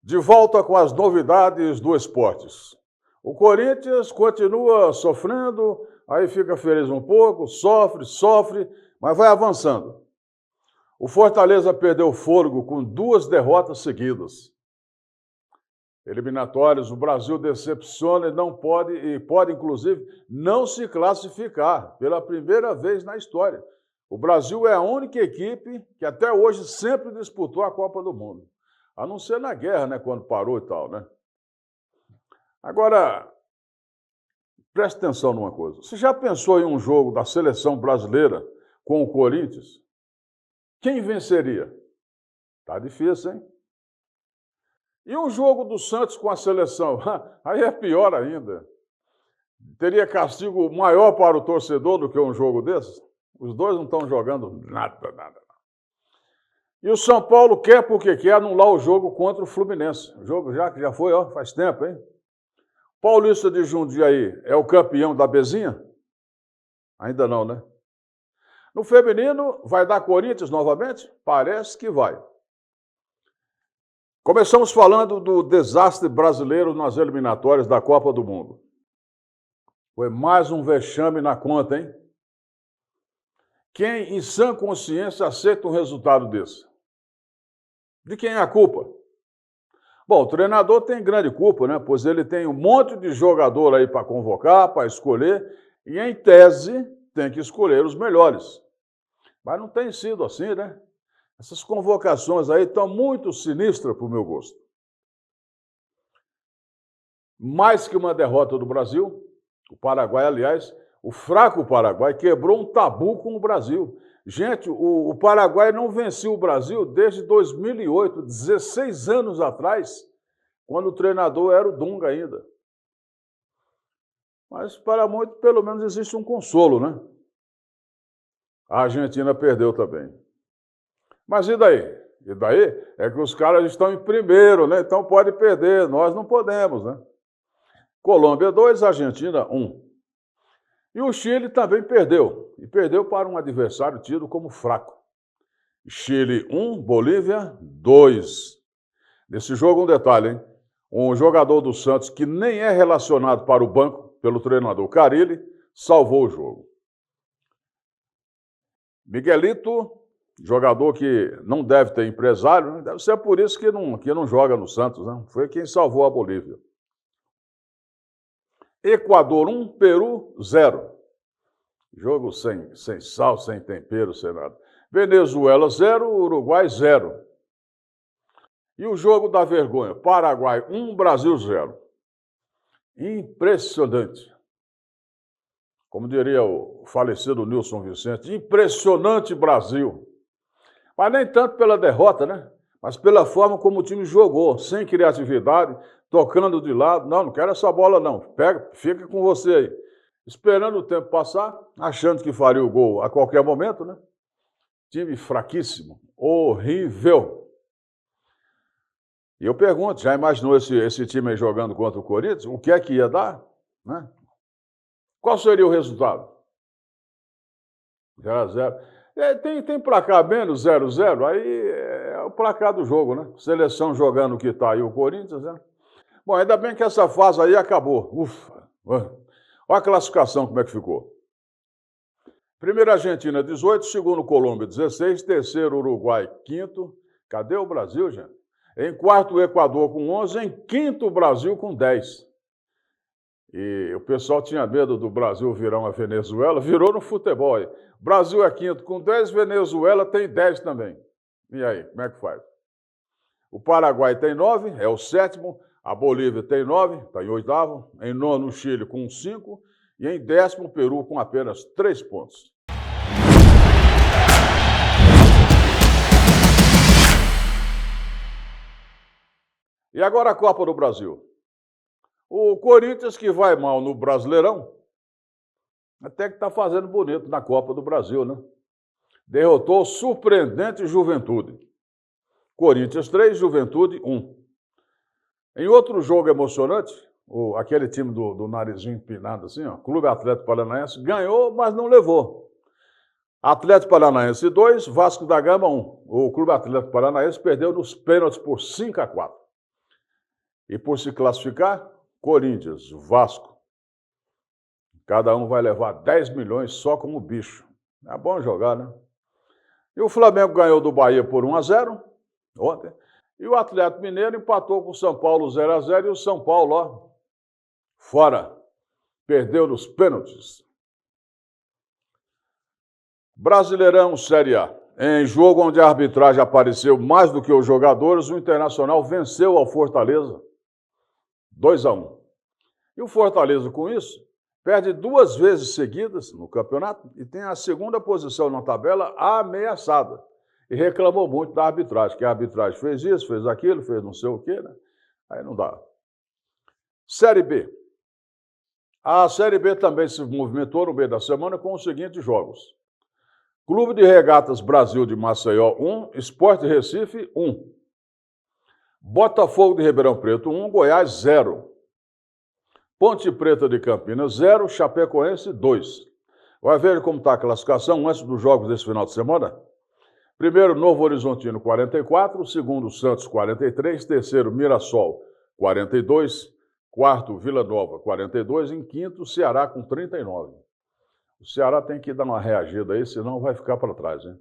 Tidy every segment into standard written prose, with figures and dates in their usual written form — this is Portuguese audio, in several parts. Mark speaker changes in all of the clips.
Speaker 1: De volta com as novidades do esportes. O Corinthians continua sofrendo, aí fica feliz um pouco, sofre, mas vai avançando. O Fortaleza perdeu o fôlego com 2 derrotas seguidas. Eliminatórios, o Brasil decepciona e pode inclusive não se classificar pela primeira vez na história. O Brasil é a única equipe que até hoje sempre disputou a Copa do Mundo. A não ser na guerra, né, quando parou e tal, né? Agora, preste atenção numa coisa. Você já pensou em um jogo da seleção brasileira com o Corinthians? Quem venceria? Tá difícil, hein? E um jogo do Santos com a seleção? Aí é pior ainda. Teria castigo maior para o torcedor do que um jogo desses? Os dois não estão jogando nada. E o São Paulo quer porque quer anular o jogo contra o Fluminense. O jogo já foi, ó, faz tempo, hein? Paulista de Jundiaí é o campeão da Bezinha? Ainda não, né? No feminino, vai dar Corinthians novamente? Parece que vai. Começamos falando do desastre brasileiro nas eliminatórias da Copa do Mundo. Foi mais um vexame na conta, hein? Quem, em sã consciência, aceita um resultado desse? De quem é a culpa? Bom, o treinador tem grande culpa, né? Pois ele tem um monte de jogador aí para convocar, para escolher, e em tese tem que escolher os melhores. Mas não tem sido assim, né? Essas convocações aí estão muito sinistras para o meu gosto. Mais que uma derrota do Brasil, o Paraguai, aliás, o fraco Paraguai quebrou um tabu com o Brasil. Gente, o Paraguai não venceu o Brasil desde 2008, 16 anos atrás, quando o treinador era o Dunga ainda. Mas para muitos, pelo menos, existe um consolo, né? A Argentina perdeu também. Mas e daí? E daí é que os caras estão em primeiro, né? Então pode perder, nós não podemos, né? Colômbia 2, Argentina 1. E o Chile também perdeu, e perdeu para um adversário tido como fraco. Chile 1, Bolívia 2. Nesse jogo, um detalhe, hein? Um jogador do Santos que nem é relacionado para o banco pelo treinador Carille, salvou o jogo. Miguelito, jogador que não deve ter empresário, né? Deve ser por isso que não joga no Santos, né? Foi quem salvou a Bolívia. Equador 1, Peru 0. Jogo sem sal, sem tempero, sem nada. Venezuela 0, Uruguai 0. E o jogo da vergonha, Paraguai 1, Brasil 0. Impressionante. Como diria o falecido Nilson Vicente, impressionante Brasil. Mas nem tanto pela derrota, né? Mas pela forma como o time jogou, sem criatividade, tocando de lado. Não quero essa bola não, fica com você aí. Esperando o tempo passar, achando que faria o gol a qualquer momento, né? Time fraquíssimo, horrível. E eu pergunto, já imaginou esse time aí jogando contra o Corinthians? O que é que ia dar? Né? Qual seria o resultado? 0-0. Tem placar menos 0-0, aí é o placar do jogo, né? Seleção jogando o que está aí o Corinthians, né? Bom, ainda bem que essa fase aí acabou. Ufa! Olha a classificação como é que ficou. Primeiro Argentina, 18, segundo Colômbia, 16, terceiro Uruguai, quinto. Cadê o Brasil, gente? Em quarto, o Equador com 11, em quinto, o Brasil com 10. E o pessoal tinha medo do Brasil virar uma Venezuela, virou no futebol aí. Brasil é quinto com 10, Venezuela tem 10 também. E aí, como é que faz? O Paraguai tem 9, é o sétimo. A Bolívia tem 9, está em oitavo. Em nono, o Chile com 5. E em décimo, o Peru com apenas 3 pontos. E agora a Copa do Brasil. O Corinthians, que vai mal no Brasileirão, até que está fazendo bonito na Copa do Brasil, né? Derrotou o surpreendente Juventude. Corinthians 3, Juventude 1. Em outro jogo emocionante, aquele time do narizinho empinado assim, ó, Clube Atlético Paranaense, ganhou, mas não levou. Atlético Paranaense 2, Vasco da Gama 1. O Clube Atlético Paranaense perdeu nos pênaltis por 5-4. E por se classificar, Corinthians, Vasco. Cada um vai levar 10 milhões só como bicho. É bom jogar, né? E o Flamengo ganhou do Bahia por 1-0 ontem. E o Atlético Mineiro empatou com o São Paulo 0-0 e o São Paulo, ó, fora. Perdeu nos pênaltis. Brasileirão Série A. Em jogo onde a arbitragem apareceu mais do que os jogadores, o Internacional venceu ao Fortaleza 2-1. E o Fortaleza, com isso, perde 2 vezes seguidas no campeonato e tem a segunda posição na tabela ameaçada. E reclamou muito da arbitragem, que a arbitragem fez isso, fez aquilo, fez não sei o quê, né? Aí não dá. Série B. A Série B também se movimentou no meio da semana com os seguintes jogos. Clube de Regatas Brasil de Maceió, 1. Sport Recife, 1. Botafogo de Ribeirão Preto, 1. Goiás, 0. Ponte Preta de Campinas, 0. Chapecoense, 2. Vai ver como está a classificação antes dos jogos desse final de semana? Primeiro, Novo Horizontino, 44. Segundo, Santos, 43. Terceiro, Mirassol, 42. Quarto, Vila Nova, 42. Em quinto, Ceará, com 39. O Ceará tem que dar uma reagida aí, senão vai ficar para trás, hein?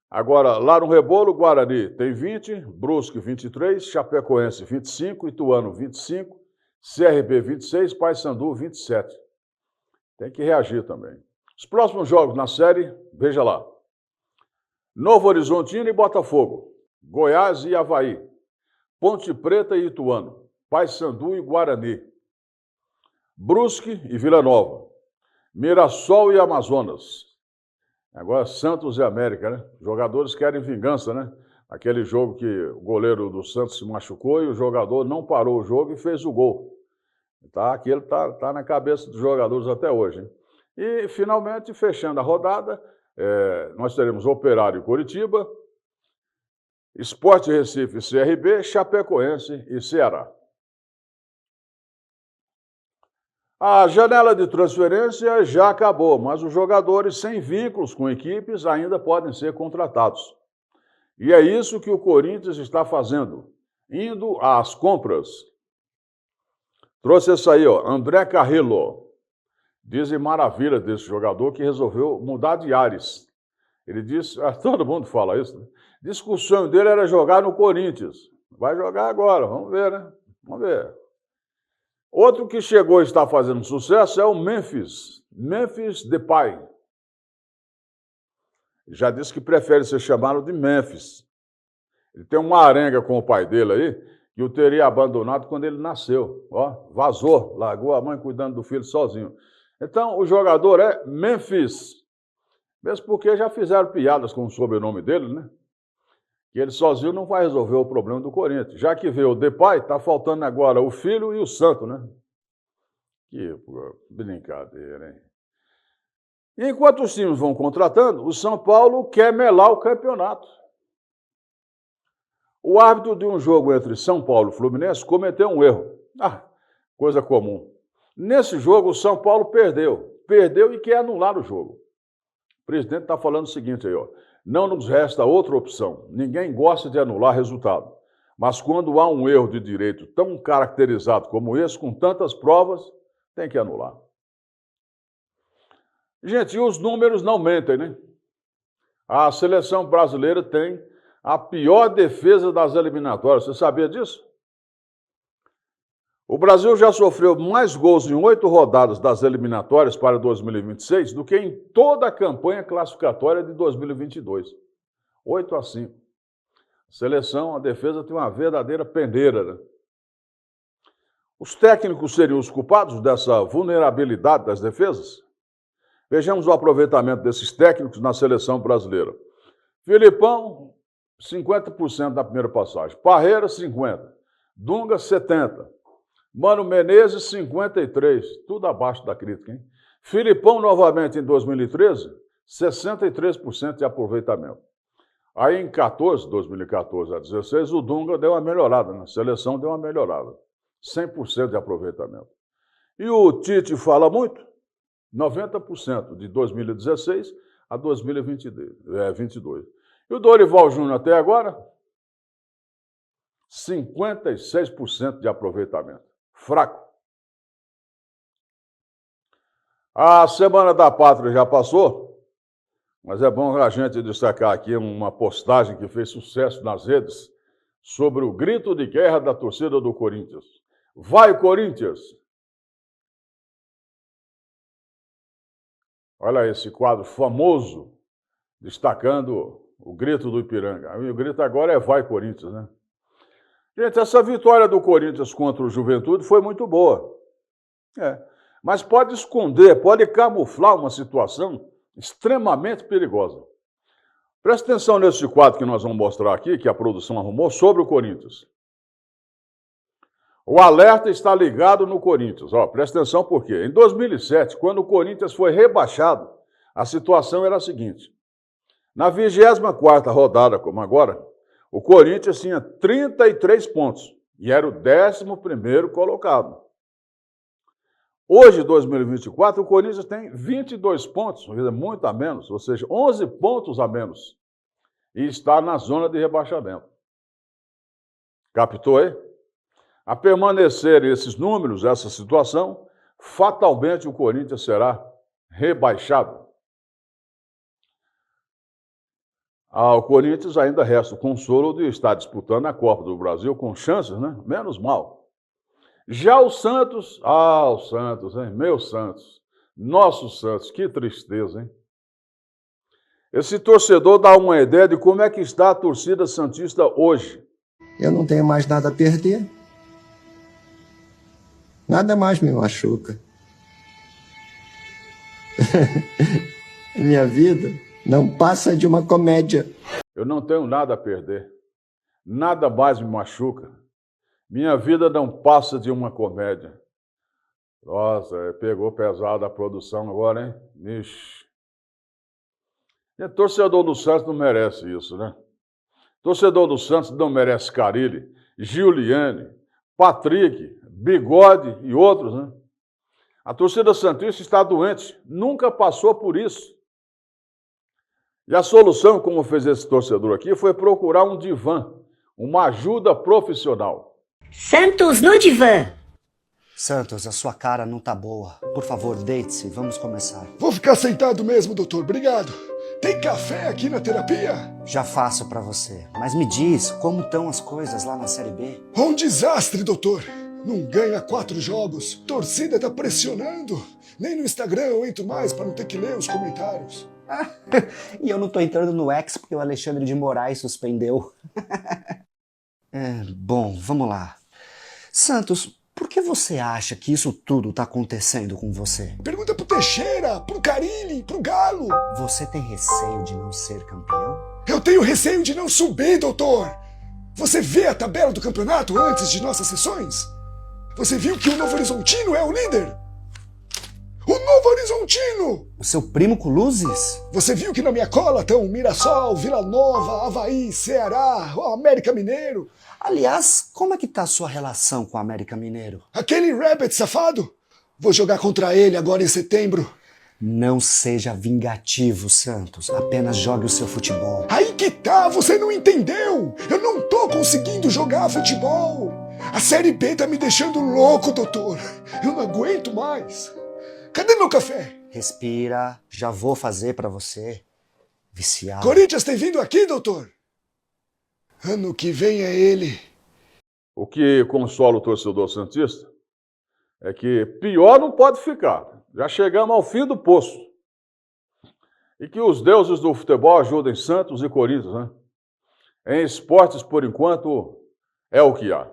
Speaker 1: Agora, lá no Rebolo, Guarani tem 20, Brusque 23, Chapecoense 25, Ituano 25, CRB 26, Paysandu 27. Tem que reagir também. Os próximos jogos na série, veja lá. Novo Horizontino e Botafogo, Goiás e Avaí, Ponte Preta e Ituano, Paysandu e Guarani, Brusque e Vila Nova, Mirassol e Amazonas. Agora Santos e América, né? Os jogadores querem vingança, né? Aquele jogo que o goleiro do Santos se machucou e o jogador não parou o jogo e fez o gol. Tá? Aquilo tá na cabeça dos jogadores até hoje, hein? E, finalmente, fechando a rodada, nós teremos Operário e Coritiba, Sport Recife e CRB, Chapecoense e Ceará. A janela de transferência já acabou, mas os jogadores sem vínculos com equipes ainda podem ser contratados. E é isso que o Corinthians está fazendo, indo às compras. Trouxe esse aí, ó, André Carrillo. Dizem maravilha desse jogador que resolveu mudar de ares. Ele disse, todo mundo fala isso, né? Diz que o sonho dele era jogar no Corinthians. Vai jogar agora, vamos ver, né? Vamos ver. Outro que chegou e está fazendo sucesso é o Memphis Depay. Já disse que prefere ser chamado de Memphis. Ele tem uma arenga com o pai dele aí, que o teria abandonado quando ele nasceu. Ó, vazou, largou a mãe cuidando do filho sozinho. Então, o jogador é Memphis. Mesmo porque já fizeram piadas com o sobrenome dele, né? Que ele sozinho não vai resolver o problema do Corinthians. Já que veio o Depay, está faltando agora o filho e o santo, né? Que brincadeira, hein? E enquanto os times vão contratando, o São Paulo quer melar o campeonato. O árbitro de um jogo entre São Paulo e Fluminense cometeu um erro. Coisa comum. Nesse jogo, o São Paulo perdeu. Perdeu e quer anular o jogo. O presidente está falando o seguinte aí, ó. Não nos resta outra opção. Ninguém gosta de anular resultado. Mas quando há um erro de direito tão caracterizado como esse, com tantas provas, tem que anular. Gente, e os números não mentem, né? A seleção brasileira tem a pior defesa das eliminatórias. Você sabia disso? O Brasil já sofreu mais gols em 8 rodadas das eliminatórias para 2026 do que em toda a campanha classificatória de 2022. 8-5. Seleção, a defesa tem uma verdadeira pendeira, né? Os técnicos seriam os culpados dessa vulnerabilidade das defesas? Vejamos o aproveitamento desses técnicos na seleção brasileira. Filipão, 50% na primeira passagem. Parreira, 50%. Dunga, 70%. Mano Menezes, 53%. Tudo abaixo da crítica, hein? Filipão, novamente, em 2013, 63% de aproveitamento. Aí, em 2014 a 16, o Dunga deu uma melhorada, né? A seleção deu uma melhorada. 100% de aproveitamento. E o Tite fala muito, 90% de 2016 a 2022. E o Dorival Júnior até agora, 56% de aproveitamento. Fraco. A Semana da Pátria já passou, mas é bom a gente destacar aqui uma postagem que fez sucesso nas redes sobre o grito de guerra da torcida do Corinthians. Vai, Corinthians! Olha esse quadro famoso, destacando o grito do Ipiranga. E o grito agora é vai, Corinthians, né? Gente, essa vitória do Corinthians contra o Juventude foi muito boa. Mas pode esconder, pode camuflar uma situação extremamente perigosa. Presta atenção nesse quadro que nós vamos mostrar aqui, que a produção arrumou, sobre o Corinthians. O alerta está ligado no Corinthians. Presta atenção por quê? Em 2007, quando o Corinthians foi rebaixado, a situação era a seguinte. Na 24ª rodada, como agora, o Corinthians tinha 33 pontos e era o 11º colocado. Hoje, 2024, o Corinthians tem 22 pontos, muito a menos, ou seja, 11 pontos a menos, e está na zona de rebaixamento. Captou aí? A permanecer esses números, essa situação, fatalmente o Corinthians será rebaixado. Ao Corinthians ainda resta o consolo de estar disputando a Copa do Brasil com chances, né? Menos mal. Já o Santos, o Santos, hein? Meu Santos, nosso Santos, que tristeza, hein? Esse torcedor dá uma ideia de como é que está a torcida santista hoje.
Speaker 2: Eu não tenho mais nada a perder. Nada mais me machuca. Minha vida não passa de uma comédia.
Speaker 1: Eu não tenho nada a perder. Nada mais me machuca. Minha vida não passa de uma comédia. Nossa, pegou pesado a produção agora, hein? Ixi. E torcedor do Santos não merece isso, né? Torcedor do Santos não merece Carille, Giuliani, Patrick, Bigode e outros, né? A torcida santista está doente, nunca passou por isso. E a solução, como fez esse torcedor aqui, foi procurar um divã, uma ajuda profissional.
Speaker 3: Santos no divã.
Speaker 4: Santos, a sua cara não tá boa. Por favor, deite-se, vamos começar.
Speaker 5: Vou ficar sentado mesmo, doutor, obrigado. Tem café aqui na terapia?
Speaker 4: Já faço pra você, mas me diz, como estão as coisas lá na Série B?
Speaker 5: Um desastre, doutor. Não ganha 4 jogos, torcida tá pressionando. Nem no Instagram eu entro mais para não ter que ler os comentários.
Speaker 4: E eu não tô entrando no X porque o Alexandre de Moraes suspendeu. Bom, vamos lá. Santos, por que você acha que isso tudo tá acontecendo com você?
Speaker 5: Pergunta pro Teixeira, pro Carille, pro Galo.
Speaker 4: Você tem receio de não ser campeão?
Speaker 5: Eu tenho receio de não subir, doutor. Você vê a tabela do campeonato antes de nossas sessões? Você viu que o Novo Horizontino é o líder? O Novo Horizontino!
Speaker 4: O seu primo com luzes?
Speaker 5: Você viu que na minha cola estão Mirassol, Vila Nova, Avaí, Ceará, o América Mineiro?
Speaker 4: Aliás, como é que tá a sua relação com o América Mineiro?
Speaker 5: Aquele Rabbit safado? Vou jogar contra ele agora em setembro.
Speaker 4: Não seja vingativo, Santos. Apenas jogue o seu futebol.
Speaker 5: Aí que tá, você não entendeu? Eu não tô conseguindo jogar futebol. A Série B tá me deixando louco, doutor. Eu não aguento mais. Cadê meu café?
Speaker 4: Respira, já vou fazer pra você. Viciado.
Speaker 5: Corinthians tem vindo aqui, doutor? Ano que vem é ele.
Speaker 1: O que consola o torcedor santista é que pior não pode ficar. Já chegamos ao fim do poço. E que os deuses do futebol ajudem Santos e Corinthians, né? Em esportes, por enquanto, é o que há.